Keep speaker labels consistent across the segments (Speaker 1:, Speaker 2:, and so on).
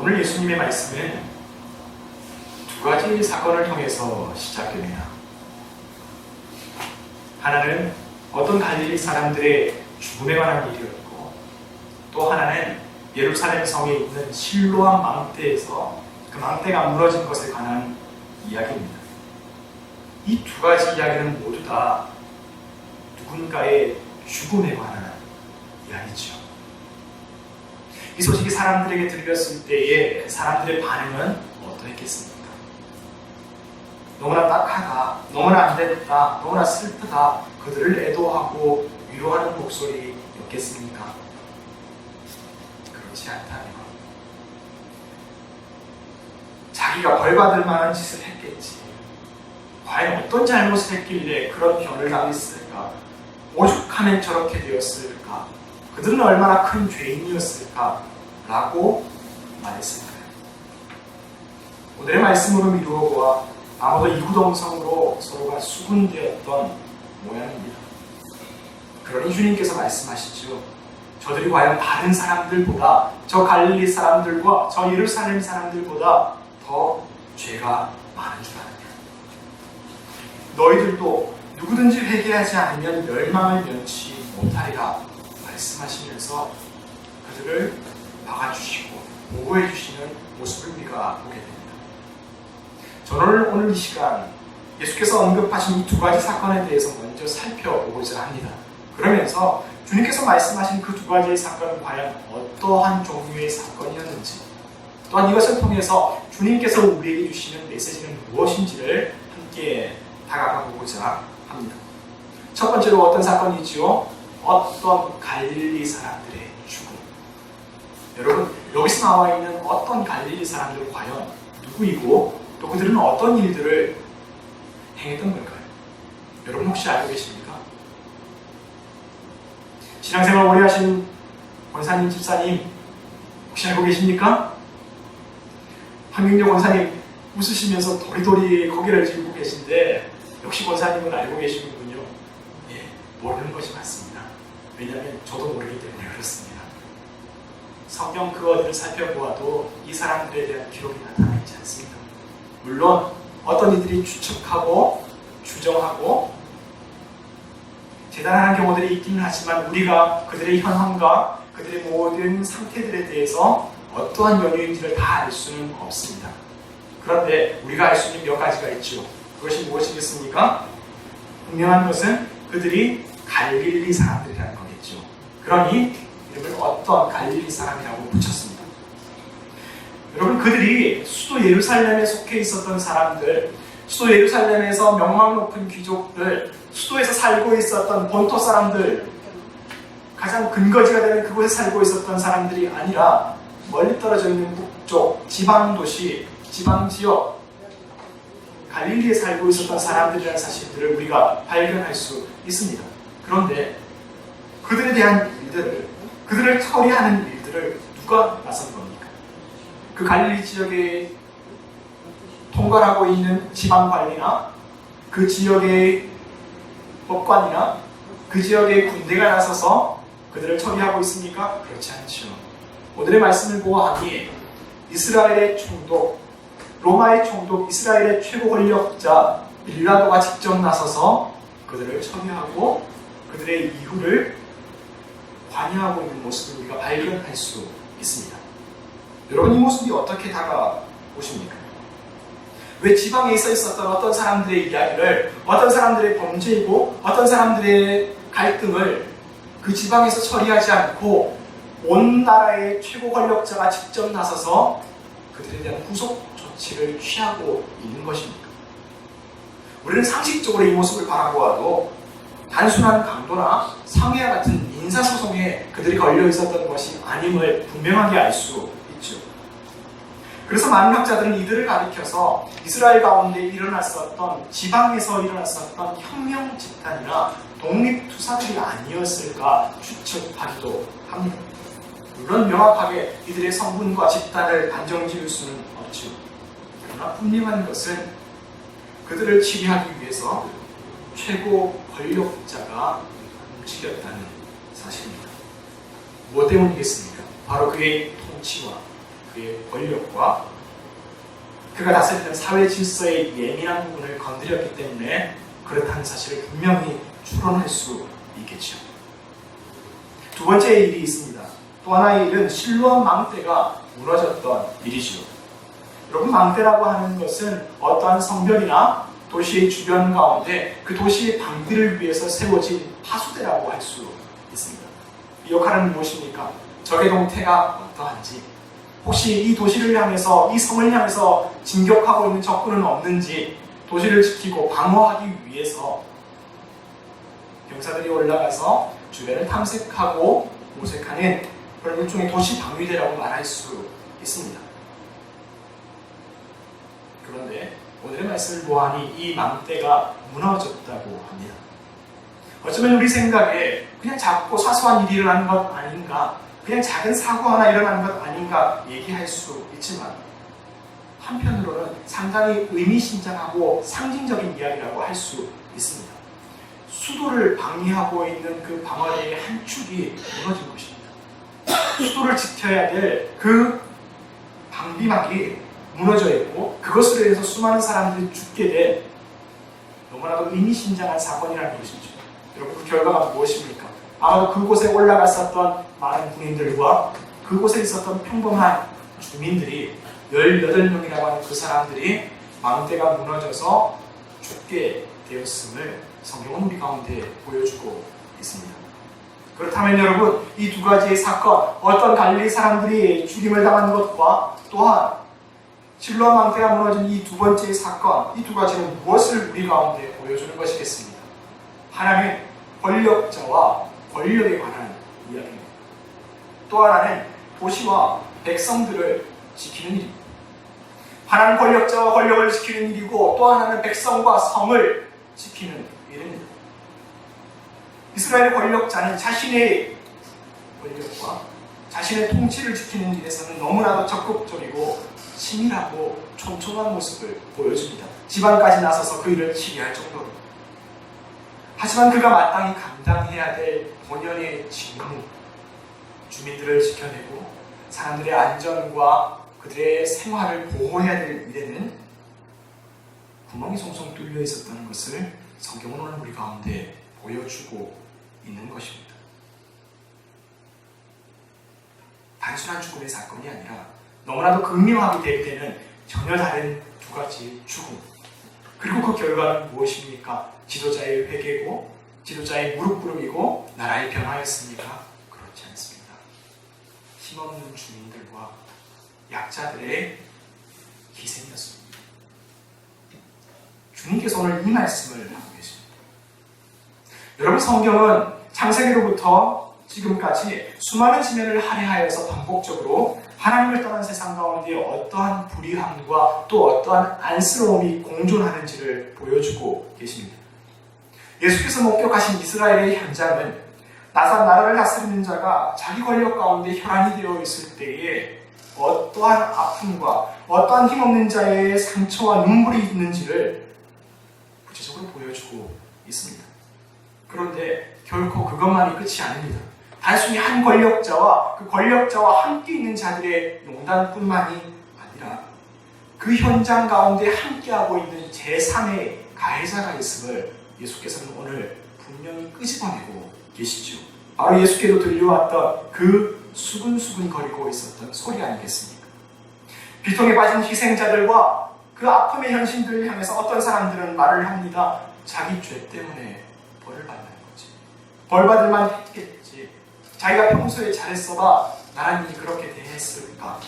Speaker 1: 오늘 예수님의 말씀은 두 가지 사건을 통해서 시작됩니다. 하나는 어떤 갈릴리 사람들의 죽음에 관한 일이었고, 또 하나는 예루살렘 성에 있는 실로암 망대에서 그 망대가 무너진 것에 관한 이야기입니다. 이 두 가지 이야기는 모두 다 누군가의 죽음에 관한 이야기죠. 이 소식이 사람들에게 들렸을 때에 사람들의 반응은 어떠했겠습니까? 너무나 딱하다, 너무나 안됐다, 너무나 슬프다, 그들을 애도하고 위로하는 목소리였겠습니까? 그렇지 않다니. 자기가 벌받을 만한 짓을 했겠지. 과연 어떤 잘못을 했길래 그런 변을 당했을까? 오죽하면 저렇게 되었을까? 그들은 얼마나 큰 죄인이었을까? 라고 말했을 거예요. 오늘의 말씀으로 미루어 보아 아무도 이구동성으로 서로가 수군되었던 모양입니다. 그러니 주님께서 말씀하시죠. 저들이 과연 다른 사람들보다, 저 갈릴리 사람들과 저 예루살렘 사람들보다 더 죄가 많은 줄 아느냐. 너희들도 누구든지 회개하지 않으면 멸망을 면치 못하리라 말씀하시면서 그들을 박아주시고 보호해주시는 모습을 우리가 보게 됩니다. 저는 오늘 이 시간 예수께서 언급하신 이 두 가지 사건에 대해서 먼저 살펴보고자 합니다. 그러면서 주님께서 말씀하신 그 두 가지의 사건은 과연 어떠한 종류의 사건이었는지, 또한 이것을 통해서 주님께서 우리에게 주시는 메시지는 무엇인지를 함께 다가가 보고자 합니다. 첫 번째로 어떤 사건이지요? 어떤 갈릴리 사람들의 죽음. 여러분, 여기서 나와 있는 어떤 갈릴리 사람들은 과연 누구이고 또 그들은 어떤 일들을 행했던 걸까요? 여러분 혹시 알고 계십니까? 신앙생활 오래 하신 권사님, 집사님 혹시 알고 계십니까? 한민경 권사님 웃으시면서 도리도리 고개를 들고 계신데 역시 권사님은 알고 계시는군요. 예, 모르는 것이 맞습니다. 왜냐하면 저도 모르기 때문에 그렇습니다. 성경 그 어디를 살펴보아도 이 사람들에 대한 기록이 나타나 있지 않습니다. 물론 어떤 이들이 추측하고 추정하고 대단한 경우들이 있기는 하지만 우리가 그들의 현황과 그들의 모든 상태들에 대해서 어떠한 연유인지를 다 알 수는 없습니다. 그런데 우리가 알 수 있는 몇 가지가 있죠. 그것이 무엇이겠습니까? 분명한 것은 그들이 갈릴리 사람들이라는 거겠죠. 그러니 이름을 어떤 갈릴리 사람이라고 붙였습니다. 여러분, 그들이 수도 예루살렘에 속해 있었던 사람들, 수도 예루살렘에서 명망 높은 귀족들, 수도에서 살고 있었던 본토 사람들, 가장 근거지가 되는 그곳에 살고 있었던 사람들이 아니라 멀리 떨어져 있는 북쪽 지방도시, 지방지역, 갈릴리에 살고 있었던 사람들이라는 사실들을 우리가 발견할 수 있습니다. 그런데 그들에 대한 일들을, 그들을 처리하는 일들을 누가 나선 겁니까? 그 갈릴리 지역에 통괄하고 있는 지방관리나 그 지역의 법관이나 그 지역의 군대가 나서서 그들을 처리하고 있습니까? 그렇지 않죠. 오늘의 말씀을 보아하니 이스라엘의 총독, 로마의 총독, 이스라엘의 최고 권력자 빌라도가 직접 나서서 그들을 처리하고 그들의 이후를 관여하고 있는 모습을 우리가 발견할 수 있습니다. 여러분, 이 모습이 어떻게 다가오십니까? 왜 지방에 있었던 어떤 사람들의 이야기를, 어떤 사람들의 범죄이고 어떤 사람들의 갈등을 그 지방에서 처리하지 않고 온 나라의 최고 권력자가 직접 나서서 그들에 대한 후속 조치를 취하고 있는 것입니까? 우리는 상식적으로 이 모습을 바라보아도 단순한 강도나 상해와 같은 민사소송에 그들이 걸려 있었던 것이 아님을 분명하게 알 수 있죠. 그래서 많은 학자들은 이들을 가리켜서 이스라엘 가운데 일어났었던, 지방에서 일어났었던 혁명 집단이나 독립투사들이 아니었을까 추측하기도 합니다. 물론 명확하게 이들의 성분과 집단을 단정 지을 수는 없죠. 그러나 분명한 것은 그들을 치리하기 위해서 최고 권력자가 움직였다는 사실입니다. 뭐 때문이겠습니까? 바로 그의 통치와 그의 권력과 그가 다스리는 사회 질서의 예민한 부분을 건드렸기 때문에 그렇다는 사실을 분명히 추론할 수 있겠죠. 두 번째 일이 있습니다. 또 하나의 일은 실로암 망대가 무너졌던 일이죠. 여러분, 망대라고 하는 것은 어떠한 성벽이나 도시의 주변 가운데 그 도시의 방비를 위해서 세워진 하수대라고 할 수 있습니다. 이 역할은 무엇입니까? 적의 동태가 어떠한지, 혹시 이 도시를 향해서, 이 성을 향해서 진격하고 있는 적군은 없는지 도시를 지키고 방어하기 위해서 병사들이 올라가서 주변을 탐색하고 모색하는 그런 일종의 도시 방위대라고 말할 수 있습니다. 그런데 오늘의 말씀을 보아하니 이 망대가 무너졌다고 합니다. 어쩌면 우리 생각에 그냥 작고 사소한 일이 일어나는 것 아닌가, 그냥 작은 사고 하나 일어나는 것 아닌가 얘기할 수 있지만 한편으로는 상당히 의미심장하고 상징적인 이야기라고 할 수 있습니다. 수도를 방위하고 있는 그 방어대의 한 축이 무너진 것입니다. 수도를 지켜야 될 그 방비막이 무너져 있고 그것으로 인해서 수많은 사람들이 죽게 된 너무나도 의미심장한 사건이라는 것이죠. 여러분, 그 결과가 무엇입니까? 아마도 그곳에 올라갔었던 많은 군인들과 그곳에 있었던 평범한 주민들이 18명이라고 하는 그 사람들이 망대가 무너져서 죽게 되었음을 성경은 우리 가운데 보여주고 있습니다. 그렇다면 여러분, 이 두 가지의 사건, 어떤 갈릴리 사람들이 죽임을 당한 것과 또한 실로암 망대가 무너진 이 두 번째의 사건, 이 두 가지는 무엇을 우리 가운데 보여주는 것이겠습니까? 하나는 권력자와 권력에 관한 이야기입니다. 또 하나는 도시와 백성들을 지키는 일입니다. 하나는 권력자와 권력을 지키는 일이고 또 하나는 백성과 성을 지키는 일입니다. 이스라엘 권력자는 자신의 권력과 자신의 통치를 지키는 일에서는 너무나도 적극적이고 치밀하고 촘촘한 모습을 보여줍니다. 지방까지 나서서 그 일을 치리할 정도로. 하지만 그가 마땅히 감당해야 될 본연의 직무, 주민들을 지켜내고 사람들의 안전과 그들의 생활을 보호해야 될 일에는 구멍이 송송 뚫려 있었다는 것을 성경은 오늘 우리 가운데 보여주고 있는 것입니다. 단순한 죽음의 사건이 아니라 너무나도 극명하게 대비되는 전혀 다른 두 가지 죽음. 그리고 그 결과는 무엇입니까? 지도자의 회개고 지도자의 무릎 꿇음이고 나라의 변화였습니까? 그렇지 않습니다. 힘없는 주민들과 약자들의 희생이었습니다. 주님께서 오늘 이 말씀을 하고 계십니다. 여러분, 성경은 창세기로부터 지금까지 수많은 지면을 할애하여서 반복적으로 하나님을 떠난 세상 가운데 어떠한 불의함과 또 어떠한 안쓰러움이 공존하는지를 보여주고 계십니다. 예수께서 목격하신 이스라엘의 현장은 나라를 다스리는 자가 자기 권력 가운데 혈안이 되어 있을 때에 어떠한 아픔과 어떠한 힘없는 자의 상처와 눈물이 있는지를 구체적으로 보여주고 있습니다. 그런데 결코 그것만이 끝이 아닙니다. 단순히 한 권력자와 그 권력자와 함께 있는 자들의 농단뿐만이 아니라 그 현장 가운데 함께하고 있는 제3의 가해자가 있음을 예수께서는 오늘 분명히 끄집어내고 계시죠. 바로 예수께도 들려왔던 그 수근수근거리고 있었던 소리 아니겠습니까? 비통에 빠진 희생자들과 그 아픔의 현신들을 향해서 어떤 사람들은 말을 합니다. 자기 죄 때문에 벌을 받는 거지. 벌 받을만 했겠지. 자기가 평소에 잘했어봐 나라님이 그렇게 대했을까?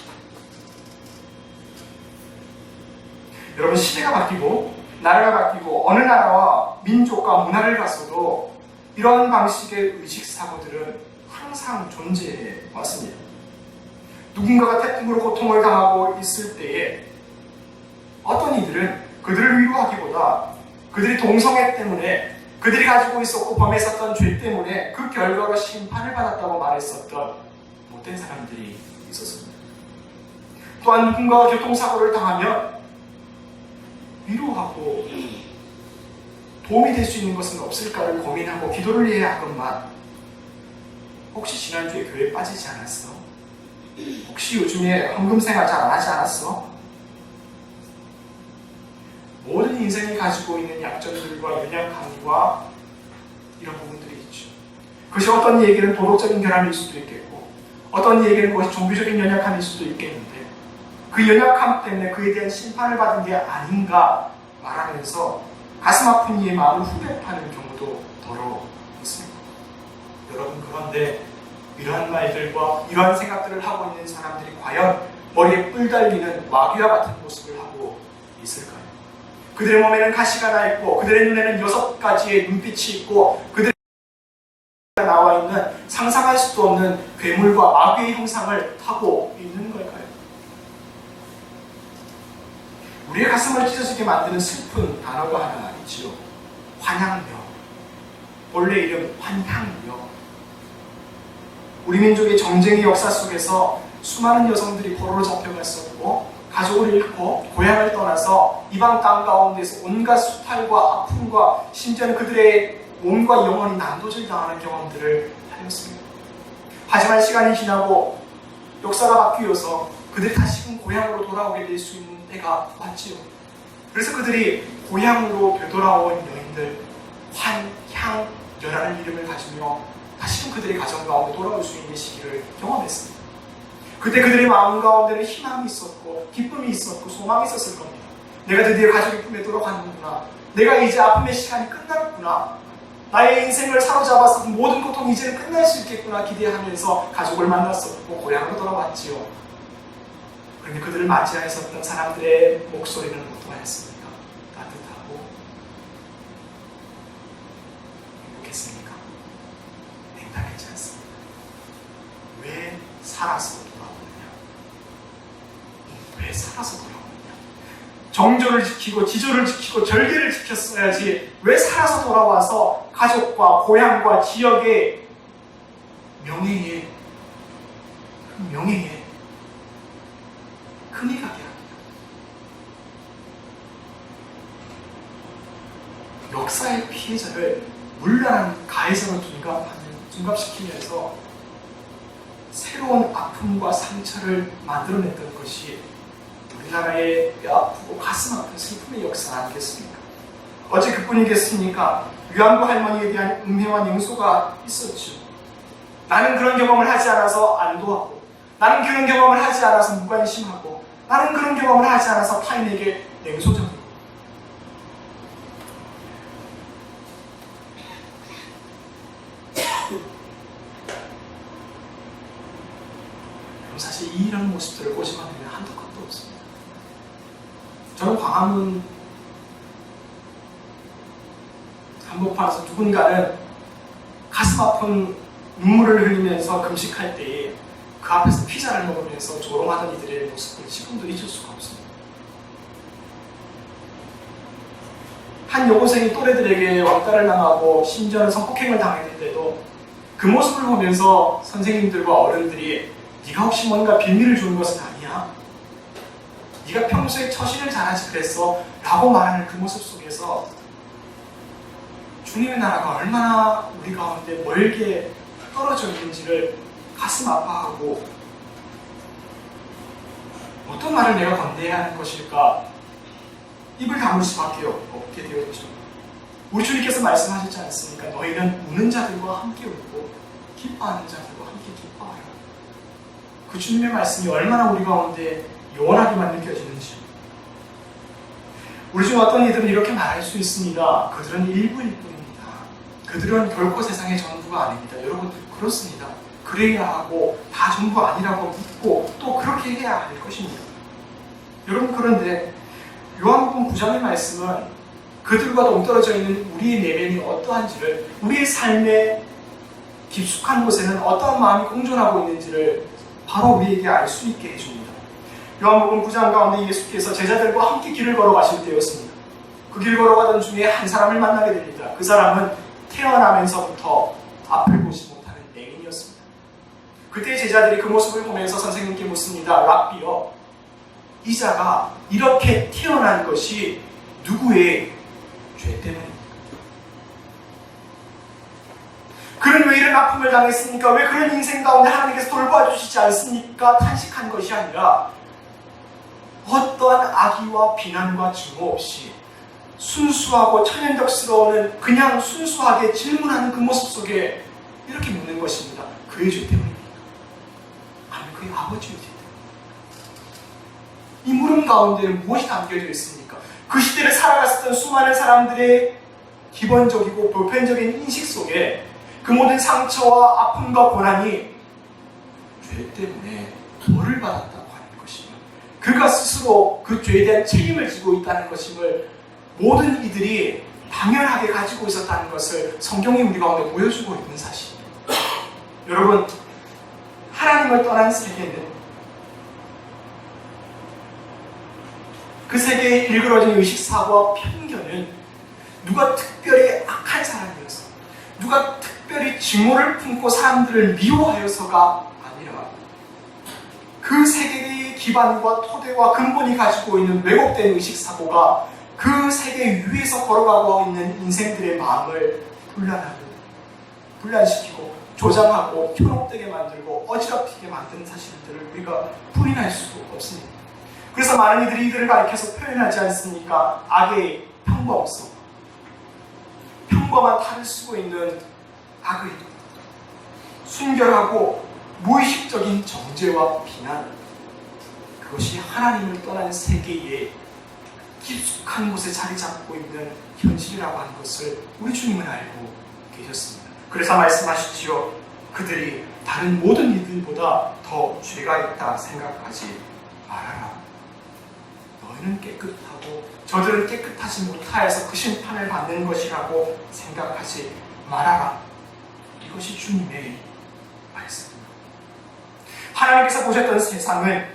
Speaker 1: 여러분, 시대가 바뀌고 나라가 바뀌고 어느 나라와 민족과 문화를 갔어도 이런 방식의 의식사고들은 항상 존재해 왔습니다. 누군가가 태풍으로 고통을 당하고 있을 때에 어떤 이들은 그들을 위로하기보다 그들이 동성애 때문에 그들이 가지고 있었고 범했었던 죄 때문에 그 결과로 심판을 받았다고 말했었던 못된 사람들이 있었습니다. 또한 누군가가 교통사고를 당하면 위로하고 도움이 될 수 있는 것은 없을까를 고민하고 기도를 해야 하건만 혹시 지난주에 교회에 빠지지 않았어? 혹시 요즘에 헌금생활 잘 안 하지 않았어? 모든 인생이 가지고 있는 약점들과 연약함과 이런 부분들이 있죠. 그것이 어떤 얘기는 도덕적인 결함일 수도 있겠고, 어떤 얘기는 그것이 종교적인 연약함일 수도 있겠는데, 그 연약함 때문에 그에 대한 심판을 받은 게 아닌가 말하면서 가슴 아픈 이의 마음을 후벼파는 경우도 더러 있습니다. 여러분, 그런데 이러한 말들과 이러한 생각들을 하고 있는 사람들이 과연 머리에 뿔 달리는 마귀와 같은 모습을 하고 있을까요? 그들의 몸에는 가시가 나 있고, 그들의 눈에는 6가지의 눈빛이 있고, 그들의 나와 있는 상상할 수도 없는 괴물과 마귀의 형상을 타고 있는 걸까요? 우리의 가슴을 찢어지게 만드는 슬픈 단어가 하나 있지요. 환향력. 본래 이름 환향력. 우리 민족의 정쟁의 역사 속에서 수많은 여성들이 포로로 잡혀갔었고, 가족을 잃고 고향을 떠나서 이방 땅 가운데서 온갖 수탈과 아픔과 심지어는 그들의 몸과 영혼이 난도질 당하는 경험들을 하였습니다. 하지만 시간이 지나고 역사가 바뀌어서 그들이 다시금 고향으로 돌아오게 될 수 있는 때가 왔지요. 그래서 그들이 고향으로 되돌아온 여인들, 환향여라는 이름을 가지며 다시금 그들의 가정 가운데 돌아올 수 있는 시기를 경험했습니다. 그때 그들의 마음 가운데는 희망이 있었고, 기쁨이 있었고, 소망이 있었을 겁니다. 내가 드디어 가족의 품에 돌아가는구나. 내가 이제 아픔의 시간이 끝났구나. 나의 인생을 사로잡아서 모든 고통이 이제는 끝날 수 있겠구나 기대하면서 가족을 만났었고 고향으로 돌아왔지요. 그런데 그들을 맞이하여 있었던 사람들의 목소리는 어떠하였습니까? 따뜻하고 행복했습니까? 냉담했지 않습니다. 왜 살아서 돌아오느냐? 왜 살아서 돌아오느냐? 정조를 지키고 지조를 지키고 절개를 지켰어야지 왜 살아서 돌아와서 가족과 고향과 지역의 명예에 금이 가게 합니다. 역사의 피해자를 물란한 가해자로 둔갑시키면서 새로운 아픔과 상처를 만들어냈던 것이 우리나라의 뼈아프고 가슴 아픈 슬픔의 역사 아니겠습니까? 어제 그뿐이겠습니까? 위안부 할머니에 대한 음해와 냉소가 있었죠. 나는 그런 경험을 하지 않아서 안도하고, 나는 그런 경험을 하지 않아서 무관심하고, 나는 그런 경험을 하지 않아서 타인에게 냉소적이고. 사실 이런 모습들을 보지만 한도 끝도 없습니다. 저는 광화문 한복판에서 누군가는 가슴 아픈 눈물을 흘리면서 금식할 때에 그 앞에서 피자를 먹으면서 조롱하던 이들의 모습을 지금도 잊을 수가 없습니다. 한 여고생이 또래들에게 왕따를 당하고 심지어는 성폭행을 당했는데도 그 모습을 보면서 선생님들과 어른들이 네가 혹시 뭔가 비밀을 주는 것은 아니야? 네가 평소에 처신을 잘하지 그랬어? 라고 말하는 그 모습 속에서 주님의 나라가 얼마나 우리 가운데 멀게 떨어져 있는지를 가슴 아파하고, 어떤 말을 내가 건네야 하는 것일까 입을 다물 수밖에 없게 되었죠. 우리 주님께서 말씀하셨지 않습니까? 너희는 우는 자들과 함께 울고 기뻐하는 자들과 함께 기뻐하라. 그 주님의 말씀이 얼마나 우리 가운데 요원하게만 느껴지는지. 우리 중 어떤 이들은 이렇게 말할 수 있습니다. 그들은 일부일 뿐입니다. 그들은 결코 세상의 전부가 아닙니다. 여러분, 그렇습니다. 그래야 하고 다 전부 아니라고 믿고 또 그렇게 해야 할 것입니다. 여러분, 그런데 요한복음 9장의 말씀은 그들과 동떨어져 있는 우리의 내면이 어떠한지를, 우리의 삶의 깊숙한 곳에는 어떠한 마음이 공존하고 있는지를 바로 우리에게 알 수 있게 해줍니다. 요한복음 9장 가운데 예수께서 제자들과 함께 길을 걸어가실 때였습니다. 그 길 걸어가던 중에 한 사람을 만나게 됩니다. 그 사람은 태어나면서부터 앞을 보지 못하는 맹인이었습니다. 그때 제자들이 그 모습을 보면서 선생님께 묻습니다. 랍비여, 이 자가 이렇게 태어난 것이 누구의 죄 때문입니까? 그는 왜 이런 아픔을 당했습니까? 왜 그런 인생 가운데 하나님께서 돌봐주시지 않습니까? 탄식한 것이 아니라 어떠한 악의와 비난과 증오 없이 순수하고 천연덕스러운 그냥 순수하게 질문하는 그 모습 속에 이렇게 묻는 것입니다. 그의 죄 때문입니까? 아니면 그의 아버지의 죄 때문입니까? 이 물음 가운데는 무엇이 담겨져 있습니까? 그 시대를 살아갔었던 수많은 사람들의 기본적이고 보편적인 인식 속에 그 모든 상처와 아픔과 고난이 죄 때문에 벌을 받았다고 하는 것이며 그가 스스로 그 죄에 대한 책임을 지고 있다는 것임을 모든 이들이 당연하게 가지고 있었다는 것을 성경이 우리 가운데 보여주고 있는 사실입니다. 여러분, 하나님을 떠난 세계는 그 세계에 일그러진 의식사고와 편견은 누가 특별히 악한 사람이어서 누가 특별히 증오를 품고 사람들을 미워하여서가 아니라 그 세계의 기반과 토대와 근본이 가지고 있는 왜곡된 의식사고가 그 세계 위에서 걸어가고 있는 인생들의 마음을 분란하고 분란시키고 조장하고 현혹되게 만들고 어지럽히게 만드는 사실들을 우리가 부인할 수 없습니다. 그래서 많은 이들이 이들을 가리켜서 표현하지 않습니까? 악의 평범성, 평범한 탈을 쓰고 있는 악의 순결하고 무의식적인 정죄와 비난, 그것이 하나님을 떠난 세계에 깊숙한 곳에 자리 잡고 있는 현실이라고 하는 것을 우리 주님은 알고 계셨습니다. 그래서 말씀하시지요. 그들이 다른 모든 이들보다 더 죄가 있다 생각하지 말아라. 너희는 깨끗하고 저들은 깨끗하지 못하여서 그 심판을 받는 것이라고 생각하지 말아라. 이것이 주님의 말씀입니다. 하나님께서 보셨던 세상은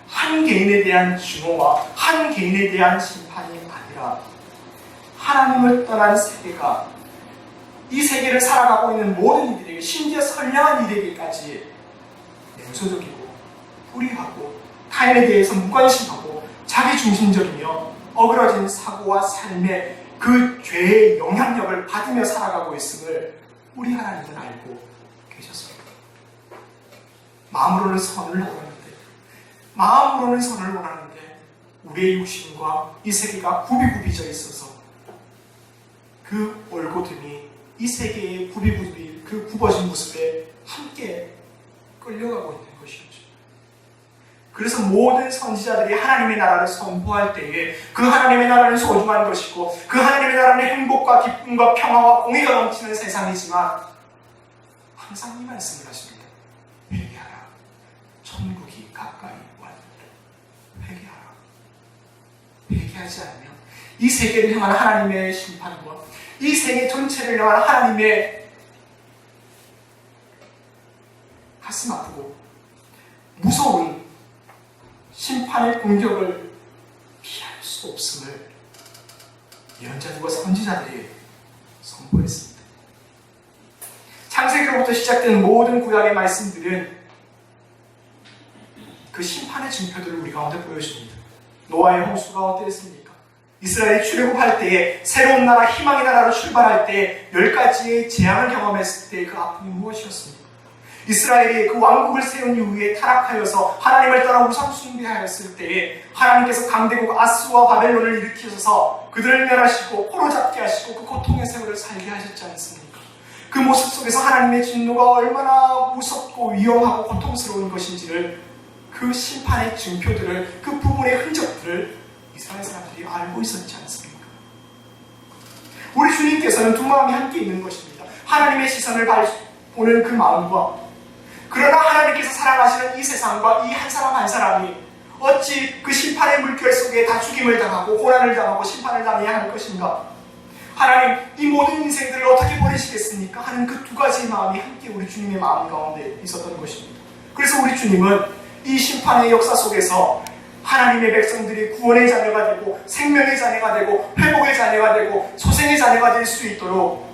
Speaker 1: 한 개인에 대한 증오와 한 개인에 대한 심판이 아니라 하나님을 떠난 세계가 이 세계를 살아가고 있는 모든 이들에게, 심지어 선량한 이들에게까지 냉소적이고 불의하고 타인에 대해서 무관심하고 자기중심적이며 어그러진 사고와 삶의 그 죄의 영향력을 받으며 살아가고 있음을 우리 하나님은 알고 계셨습니다. 마음으로는 선을 원하는데 우리의 육신과 이 세계가 구비구비져 있어서 그 올곧음이 이 세계의 구비구비, 그 굽어진 모습에 함께 끌려가고 있는 것이었죠. 그래서 모든 선지자들이 하나님의 나라를 선포할 때에 그 하나님의 나라는 소중한 것이고 그 하나님의 나라는 행복과 기쁨과 평화와 공의가 넘치는 세상이지만 항상 이 말씀을 하십니다. 회개하라. 천국이 가까이 왔느니라. 회개하라. 회개하지 않으면 이 세계를 향한 하나님의 심판과 이 세계 전체를 향한 하나님의 가슴 아프고 무서운 심판의 공격을 피할 수 없음을 예언자들과 선지자들이 선포했습니다. 창세기로부터 시작된 모든 구약의 말씀들은 그 심판의 징표들을 우리 가운데 보여줍니다. 노아의 홍수가 어땠습니까? 이스라엘이 출애굽할 때에 새로운 나라, 희망의 나라로 출발할 때 10가지의 재앙을 경험했을 때 그 아픔이 무엇이었습니까? 이스라엘이 그 왕국을 세운 이후에 타락하여서 하나님을 떠나 우상 숭배하였을 때에 하나님께서 강대국 아수와 바벨론을 일으키셔서 그들을 멸하시고 포로잡게 하시고 그 고통의 세월을 살게 하셨지 않습니까? 그 모습 속에서 하나님의 진노가 얼마나 무섭고 위험하고 고통스러운 것인지를, 그 심판의 증표들을, 그 부분의 흔적들을 이스라엘 사람들이 알고 있었지 않습니까? 우리 주님께서는 두 마음이 함께 있는 것입니다. 하나님의 시선을 보는 그 마음과, 그러나 하나님께서 사랑하시는 이 세상과 이 한 사람 한 사람이 어찌 그 심판의 물결 속에 다 죽임을 당하고 고난을 당하고 심판을 당해야 할 것인가? 하나님, 이 모든 인생들을 어떻게 보내시겠습니까? 하는 그 두 가지의 마음이 함께 우리 주님의 마음 가운데 있었던 것입니다. 그래서 우리 주님은 이 심판의 역사 속에서 하나님의 백성들이 구원의 자녀가 되고 생명의 자녀가 되고 회복의 자녀가 되고 소생의 자녀가 될 수 있도록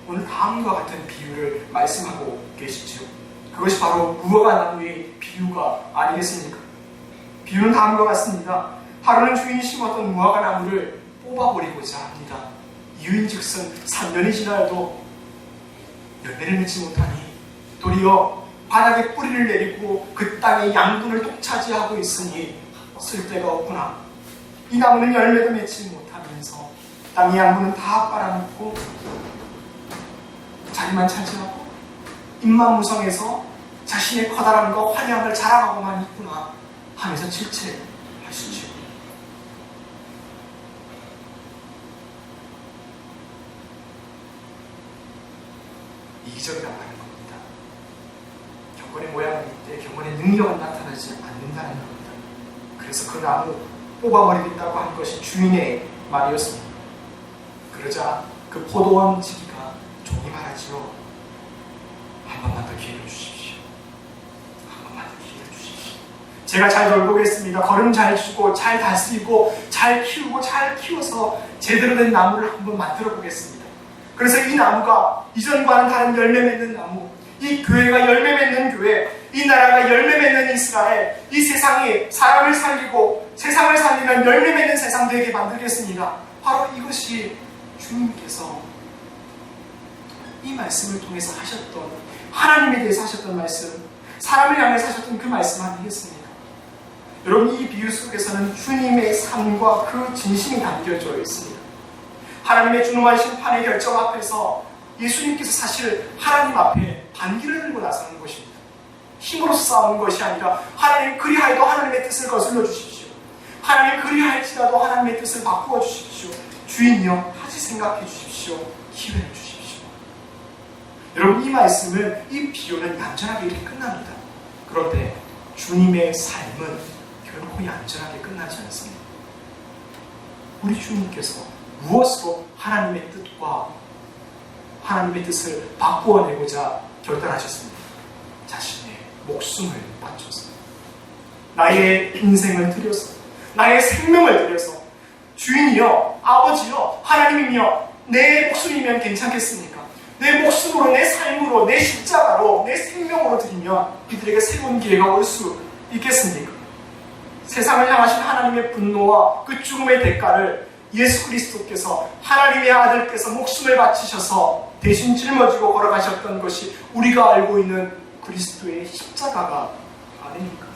Speaker 1: 오늘 다음과 같은 비유를 말씀하고 계시죠. 그것이 바로 무화과 나무의 비유가 아니겠습니까? 비유는 다음과 같습니다. 하루는 주인이 심었던 무화과 나무를 뽑아버리고자 합니다. 이유인즉슨 3년이 지나도 열매를 맺지 못하니 도리어 바닥에 뿌리를 내리고 그 땅의 양분을 독차지하고 있으니 쓸데가 없구나. 이 나무는 열매도 맺지 못하면서 땅의 양분은 다 빨아먹고 자기만 차지하고 입만 무성해서 자신의 커다란과 화려함을 자랑하고만 있구나 하면서 질책하시죠. 이기적이라고 하는 겁니다. 경건의 모양은 있되 경건의 능력은 나타나지 않는다는 겁니다. 그래서 그 나무 뽑아버리겠다고 한 것이 주인의 말이었습니다. 그러자 그 포도원 지기가 종이 말하지요. 한 번만 더 기회를 주십시오. 한 번만 더 기회를 주십시오. 제가 잘 돌보겠습니다. 걸음 잘 주고 잘 다스리고 잘 키우고 잘 키워서 제대로 된 나무를 한번 만들어 보겠습니다. 그래서 이 나무가 이전과는 다른 열매 맺는 나무, 이 교회가 열매 맺는 교회, 이 나라가 열매 맺는 이스라엘, 이 세상이 사람을 살리고 세상을 살리는 열매 맺는 세상 되게 만들겠습니다. 바로 이것이 주님께서 이 말씀을 통해서 하셨던, 하나님에 대해서 하셨던 말씀, 사람을 향해서 하셨던 그 말씀 아니겠습니까? 여러분, 이 비유 속에서는 주님의 삶과 그 진심이 담겨져 있습니다. 하나님의 준엄한 심판의 결정 앞에서 예수님께서 사실 하나님 앞에 반기를 들고 나서는 것입니다. 힘으로서 싸우는 것이 아니라 하나님 그리하여도 하나님의 뜻을 거슬러 주십시오. 하나님 그리할지라도 하나님의 뜻을 바꾸어 주십시오. 주인이여 다시 생각해 주십시오. 기회를 주십시오. 여러분, 이 말씀은, 이 비유는 얌전하게 이렇게 끝납니다. 그런데 주님의 삶은 결코 얌전하게 끝나지 않습니다. 우리 주님께서 무엇으로 하나님의 뜻과 하나님의 뜻을 바꾸어내고자 결단하셨습니다. 자신의 목숨을 바쳐서, 나의 인생을 들여서, 나의 생명을 들여서, 주인이여, 아버지여, 하나님이여, 내 목숨이면 괜찮겠습니까? 내 목숨으로, 내 삶으로, 내 십자가로, 내 생명으로 드리면 이들에게 새로운 기회가 올 수 있겠습니까? 세상을 향하신 하나님의 분노와 그 죽음의 대가를 예수 그리스도께서, 하나님의 아들께서 목숨을 바치셔서 대신 짊어지고 걸어가셨던 것이 우리가 알고 있는 그리스도의 십자가가 아닙니까?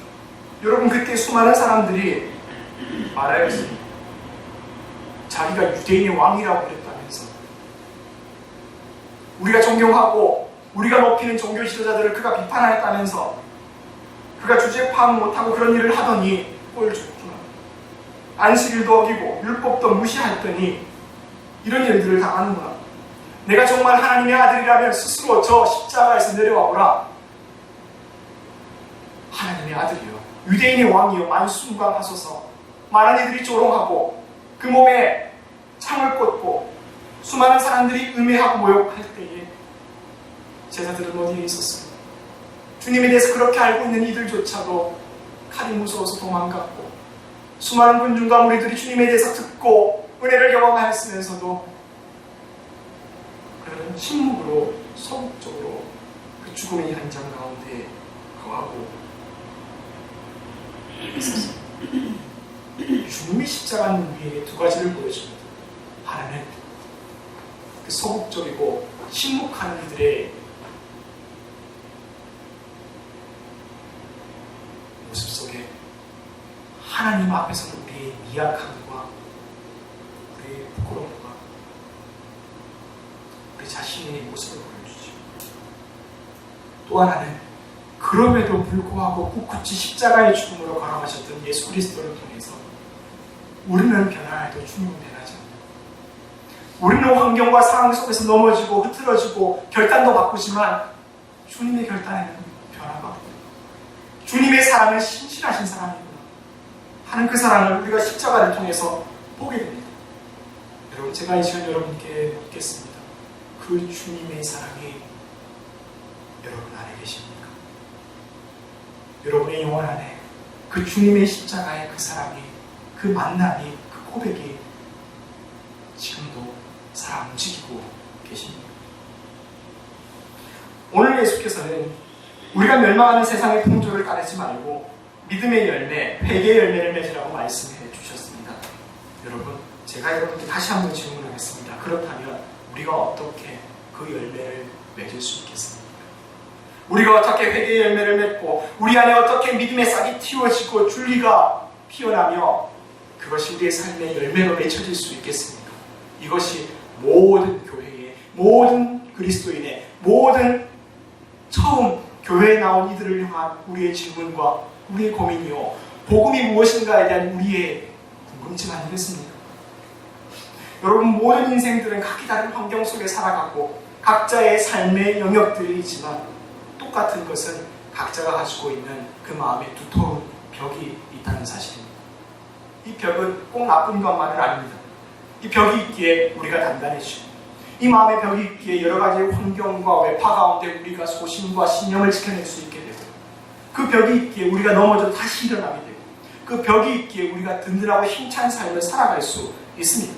Speaker 1: 여러분, 그때 수많은 사람들이 말하였습니다. 자기가 유대인의 왕이라고 그랬다면서, 우리가 존경하고 우리가 높이는 종교 지도자들을 그가 비판하였다면서, 그가 주제 파악 못하고 그런 일을 하더니 꼴 좋구나, 안식일도 어기고 율법도 무시했더니 이런 일들을 당하는구나. 내가 정말 하나님의 아들이라면 스스로 저 십자가에서 내려와 보라. 하나님의 아들이요, 유대인의 왕이요, 만순광하소서. 많은 이들이 조롱하고 그 몸에 창을 꽂고 수많은 사람들이 음해하고 모욕할 때에 제자들은 어디에 있었습니까? 주님에 대해서 그렇게 알고 있는 이들조차도 칼이 무서워서 도망갔고, 수많은 군중과 무리들이 주님에 대해서 듣고 은혜를 경험하였으면서도 그들은 침묵으로 소극적으로 그 죽음의 현장 가운데 거하고 있었습니다. 주님의 십자가는 위에 두 가지를 보여줍니다. 하나는 그 소극적이고 침묵하는 이들의 모습 속에 하나님 앞에서는 우리의 미약함과 우리의 부끄러움과 우리 자신의 모습을 보여주죠. 또 하나는 그럼에도 불구하고 꿋꿋이 십자가의 죽음으로 걸어가셨던 예수 그리스도를 통해서 우리는 변화해도 주님은 변하지 않는다. 우리는 환경과 상황 속에서 넘어지고 흐트러지고 결단도 바꾸지만 주님의 결단에는 변화가 없다. 주님의 사랑은 신실하신 사랑이구나 하는 그 사랑을 우리가 십자가를 통해서 보게 됩니다. 여러분, 제가 이 시간 여러분께 묻겠습니다. 그 주님의 사랑이 여러분 안에 계십니까? 여러분의 영혼 안에 그 주님의 십자가의 그 사랑이, 그 만남이, 그 고백이 지금도 살아 움직이고 계십니까? 오늘 예수께서는 우리가 멸망하는 세상의 풍조를 따르지 말고 믿음의 열매, 회개의 열매를 맺으라고 말씀해 주셨습니다. 여러분, 제가 여러분께 다시 한번 질문하겠습니다. 그렇다면 우리가 어떻게 그 열매를 맺을 수 있겠습니까? 우리가 어떻게 회개의 열매를 맺고 우리 안에 어떻게 믿음의 싹이 틔워지고 줄기가 피어나며 그것이 우리의 삶의 열매로 맺혀질 수 있겠습니까? 이것이 모든 교회의, 모든 그리스도인의, 모든 처음 교회에 나온 이들을 향한 우리의 질문과 우리의 고민이요, 복음이 무엇인가에 대한 우리의 궁금증 아니겠습니까? 여러분, 모든 인생들은 각기 다른 환경 속에 살아가고 각자의 삶의 영역들이 있지만 똑같은 것은 각자가 가지고 있는 그 마음의 두터운 벽이 있다는 사실입니다. 이 벽은 꼭 나쁜 것만은 아닙니다. 이 벽이 있기에 우리가 단단해지고 이 마음의 벽이 있기에 여러 가지 환경과 외파 가운데 우리가 소신과 신념을 지켜낼 수 있게 되고 그 벽이 있기에 우리가 넘어져 다시 일어나게 되고 그 벽이 있기에 우리가 든든하고 힘찬 삶을 살아갈 수 있습니다.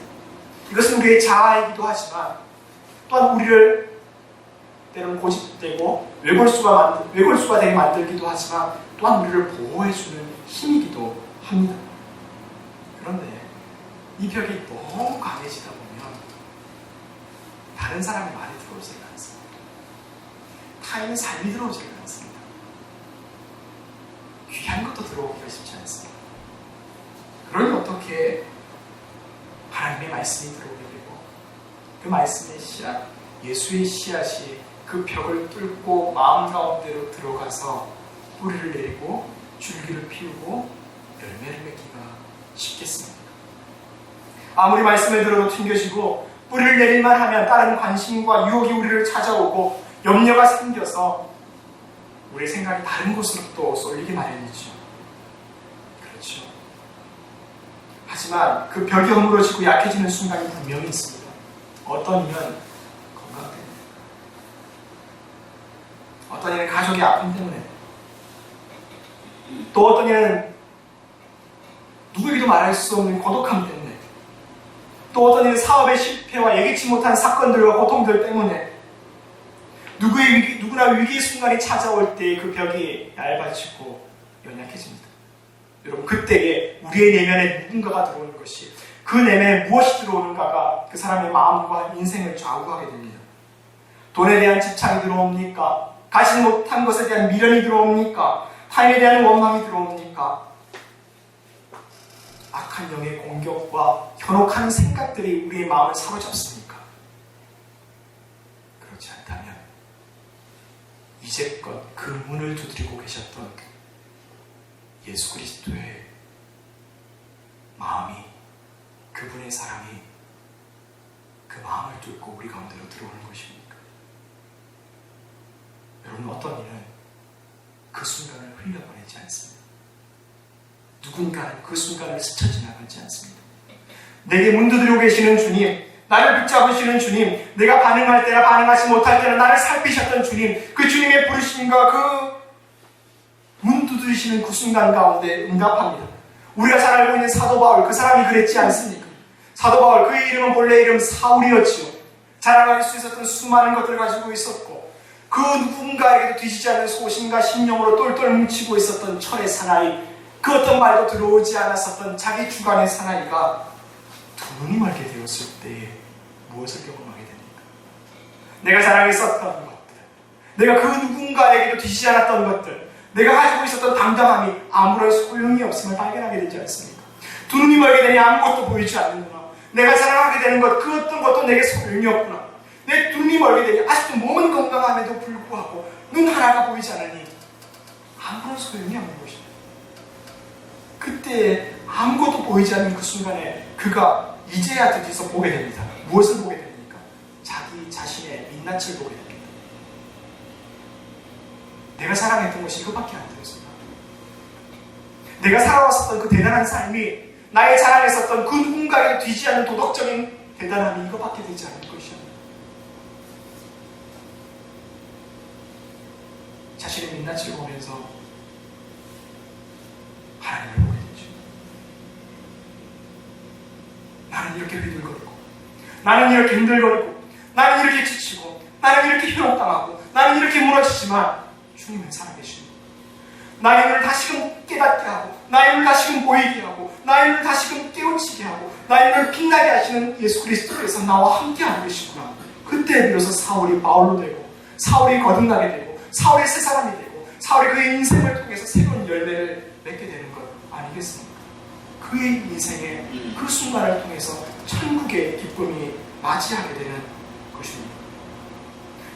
Speaker 1: 이것은 우리의 자아이기도 하지만 또한 우리를 때로는 고집되고 외골수가 되게 만들기도 하지만 또한 우리를 보호해주는 힘이기도 합니다. 그런데 이 벽이 너무 강해지다 보면 다른 사람의 말이 들어오지가 않습니다. 타인의 삶이 들어오지가 않습니다. 귀한 것도 들어오기가 쉽지 않습니다. 그러니 어떻게 하나님의 말씀이 들어오게 되고 그 말씀의 씨앗, 예수의 씨앗이 그 벽을 뚫고 마음 가운데로 들어가서 뿌리를 내리고 줄기를 피우고 열매를 맺기가 쉽겠습니까? 아무리 말씀을 들어도 튕겨지고 뿌리를 내릴만 하면 다른 관심과 유혹이 우리를 찾아오고 염려가 생겨서 우리의 생각이 다른 곳으로 또 쏠리기 마련이죠. 그렇죠. 하지만 그 벽이 허물어지고 약해지는 순간이 분명히 있습니다. 어떤 이는 건강 때문에, 어떤 이는 가족의 아픔 때문에, 또 어떤 이는 누구에게도 말할 수 없는 고독함 때문에, 또 어떤 이는 사업의 실패와 예기치 못한 사건들과 고통들 때문에 누구나 위기의 순간이 찾아올 때 그 벽이 얇아지고 연약해집니다. 여러분, 그때에 우리의 내면에 누군가가 들어오는 것이, 그 내면에 무엇이 들어오는가가 그 사람의 마음과 인생을 좌우하게 됩니다. 돈에 대한 집착이 들어옵니까? 가지 못한 것에 대한 미련이 들어옵니까? 타인에 대한 원망이 들어옵니까? 악한 영의 공격과 현혹하는 생각들이 우리의 마음을 사로잡습니까? 그렇지 않다면 이제껏 그 문을 두드리고 계셨던 예수 그리스도의 마음이, 그분의 사랑이 그 마음을 뚫고 우리 가운데로 들어오는 것입니까? 여러분, 어떤 이는 그 순간을 흘려보내지 않습니다. 누군가는 그 순간을 스쳐 지나가지 않습니다. 내게 문 두드리고 계시는 주님, 나를 붙잡으시는 주님, 내가 반응할 때나 반응하지 못할 때나 나를 살피셨던 주님, 그 주님의 부르심과 그 문 두드리시는 그 순간 가운데 응답합니다. 우리가 잘 알고 있는 사도 바울, 그 사람이 그랬지 않습니까? 사도 바울, 그의 이름은 본래 이름 사울이었지요. 자랑할 수 있었던 수많은 것들을 가지고 있었고 그 누군가에게도 뒤지지 않는 소신과 신념으로 똘똘 뭉치고 있었던 철의 사나이, 그 어떤 말도 들어오지 않았었던 자기 주관의 사나이가 두 눈이 멀게 되었을 때 무엇을 경험하게 됩니까? 내가 자랑했었던 것들, 내가 그 누군가에게도 뒤지지 않았던 것들, 내가 가지고 있었던 당당함이 아무런 소용이 없음을 발견하게 되지 않습니까? 두 눈이 멀게 되니 아무것도 보이지 않는구나. 내가 자랑하게 되는 것, 그 어떤 것도 내게 소용이 없구나. 내 눈이 멀게 되니 아직도 몸은 건강함에도 불구하고 눈 하나가 보이지 않으니 아무런 소용이 없는 것입니다. 그때 아무것도 보이지 않는 그 순간에 그가 이제야 드디어 보게 됩니다. 무엇을 보게 됩니까? 자기 자신의 민낯을 보게 됩니다. 내가 사랑했던 것이 이것밖에 안 되었습니다. 내가 살아왔었던 그 대단한 삶이, 나의 자랑했었던 그 누군가에게 뒤지 않는 도덕적인 대단함이 이것밖에 되지 않을 것이었습니다. 자신의 민낯을 보면서 하나님을 보게 되죠. 나는 이렇게 휘둘거리고, 나는 이렇게 힘들거리고, 나는 이렇게 지치고, 나는 이렇게 현혹당하고, 나는 이렇게 무너지지만 주님은 살아계십니다. 나의 눈을 다시금 깨닫게 하고, 나의 눈을 다시금 보이게 하고, 나의 눈을 다시금 깨우치게 하고, 나의 눈을 빛나게 하시는 예수 그리스도께서 나와 함께하고 계시구나. 그때 비로소 사울이 바울로 되고, 사울이 거듭나게 되고 사울이 새 사람이 되고 사울이 그의 인생을 통해서 새로운 열매를 맺게 되는 것 아니겠습니까? 그의 인생의 그 순간을 통해서 천국의 기쁨이 맞이하게 되는 것입니다.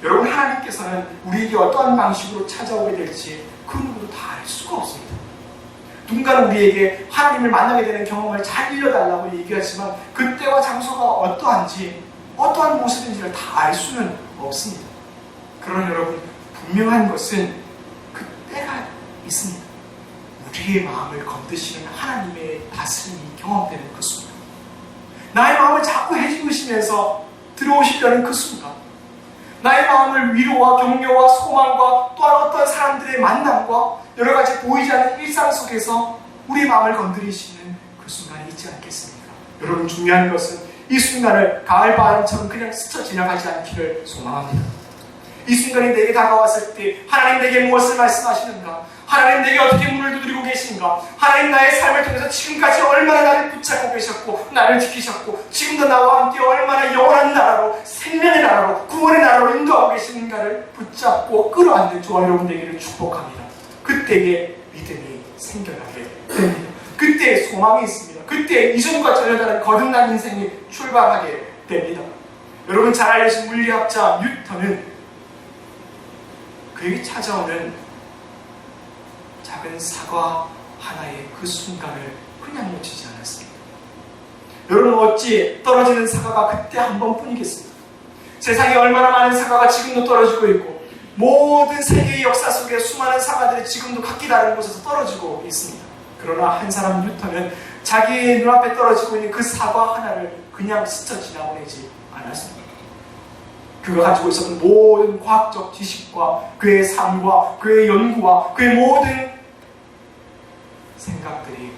Speaker 1: 여러분, 하나님께서는 우리에게 어떠한 방식으로 찾아오게 될지 그 누구도 다 알 수가 없습니다. 누군가는 우리에게 하나님을 만나게 되는 경험을 잘 일러달라고 얘기하지만 그때와 장소가 어떠한지 어떠한 모습인지를 다 알 수는 없습니다. 그러나 여러분, 분명한 것은 그 때가 있습니다. 우리의 마음을 건드시는 하나님의 다스림이 경험되는 그 순간, 나의 마음을 자꾸 헤집으시면서 들어오시려는 그 순간, 나의 마음을 위로와 격려와 소망과 또한 어떤 사람들의 만남과 여러 가지 보이지 않는 일상 속에서 우리의 마음을 건드리시는 그 순간이 있지 않겠습니까? 여러분, 중요한 것은 이 순간을 가을 바람처럼 그냥 스쳐 지나가지 않기를 소망합니다. 이 순간이 내게 다가왔을 때 하나님 내게 무엇을 말씀하시는가? 하나님 내게 어떻게 문을 두드리고 계신가? 하나님 나의 삶을 통해서 지금까지 얼마나 나를 붙잡고 계셨고 나를 지키셨고 지금도 나와 함께 얼마나 영원한 나라로, 생명의 나라로, 구원의 나라로 인도하고 계시는가를 붙잡고 끌어안는 저와 여러분 되기를 축복합니다. 그때에 믿음이 생겨나게 됩니다. 그때에 소망이 있습니다. 그때에 이전과 전혀 다른 거듭난 인생이 출발하게 됩니다. 여러분, 잘 알려진 물리학자 뉴턴은 그에게 찾아오는 작은 사과 하나의 그 순간을 그냥 놓치지 않았습니다. 여러분, 어찌 떨어지는 사과가 그때 한 번뿐이겠습니까? 세상에 얼마나 많은 사과가 지금도 떨어지고 있고 모든 세계의 역사 속에 수많은 사과들이 지금도 각기 다른 곳에서 떨어지고 있습니다. 그러나 한 사람 뉴턴은 자기의 눈앞에 떨어지고 있는 그 사과 하나를 그냥 스쳐 지나보내지 않았습니다. 그가 가지고 있었던 모든 과학적 지식과 그의 삶과 그의 연구와 그의 모든 생각들이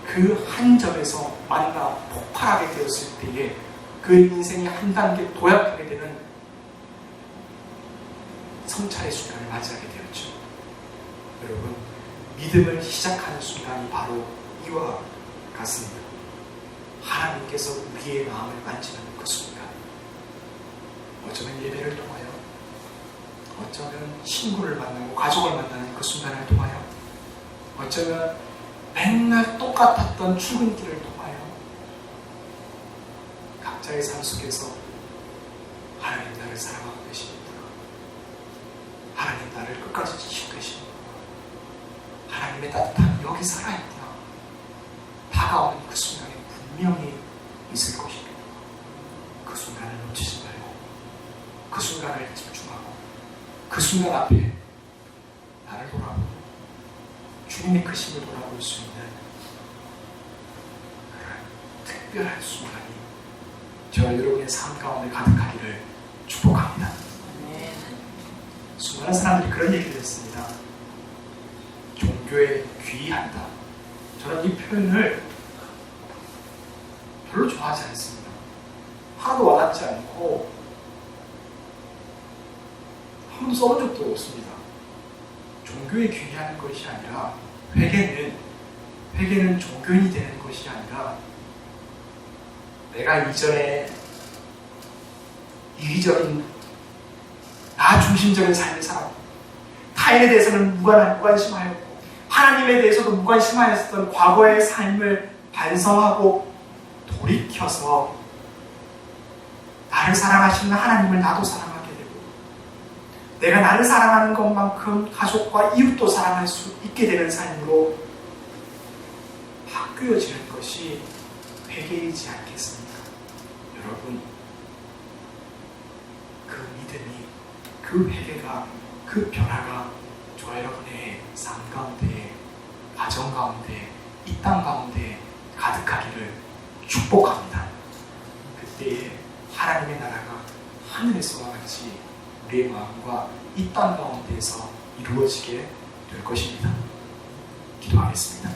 Speaker 1: 그 한 점에서 만나 폭발하게 되었을 때에 그의 인생이 한 단계 도약하게 되는 성찰의 순간을 맞이하게 되었죠. 여러분, 믿음을 시작하는 순간이 바로 이와 같습니다. 하나님께서 우리의 마음을 만지는 그 순간, 어쩌면 예배를 통하여, 어쩌면 친구를 만나고 가족을 만나는 그 순간을 통하여, 어쩌면 맨날 똑같았던 출근길을 통하여 각자의 삶 속에서 하나님 나를 사랑하고 계십니다. 하나님 나를 끝까지 지키고 계십니다. 하나님의 따뜻함이 여기 살아있구나. 다가오는 그 순간에 분명히 있을 것입니다. 그 순간을 놓치지 말고 그 순간을 집중하고 그 순간 앞에 나를 돌아보고 주님의 크심을 돌아볼 수 있는 그런 특별한 순간이 저와 여러분의 삶 가운데 가득하기를 축복합니다. 수많은 사람들이 그런 얘기를 했습니다. 종교에 귀의한다. 저는 이 표현을 별로 좋아하지 않습니다. 하나도 와닿지 않고 한 번도 써본 적도 없습니다. 종교에 귀의하는 것이 아니라 회개는 종교인이 되는 것이 아니라 내가 이전에 이기적인 나 중심적인 삶을 살았고 타인에 대해서는 무관심하였고 하나님에 대해서도 무관심하였던 과거의 삶을 반성하고 돌이켜서 나를 사랑하시는 하나님을 나도 사랑하게 되고 내가 나를 사랑하는 것만큼 가족과 이웃도 사랑할 수 있게 되는 삶으로 바뀌어지는 것이 회개이지 않겠습니까? 여러분, 그 믿음이, 그 회개가, 그 변화가 저와 여러분의 삶 가운데, 가정 가운데, 이 땅 가운데 가득하기를 축복합니다. 그때에 하나님의 나라가 하늘에서와 같이 우리의 마음과 이 땅 가운데에서 이루어지게 될 것입니다. 기도하겠습니다.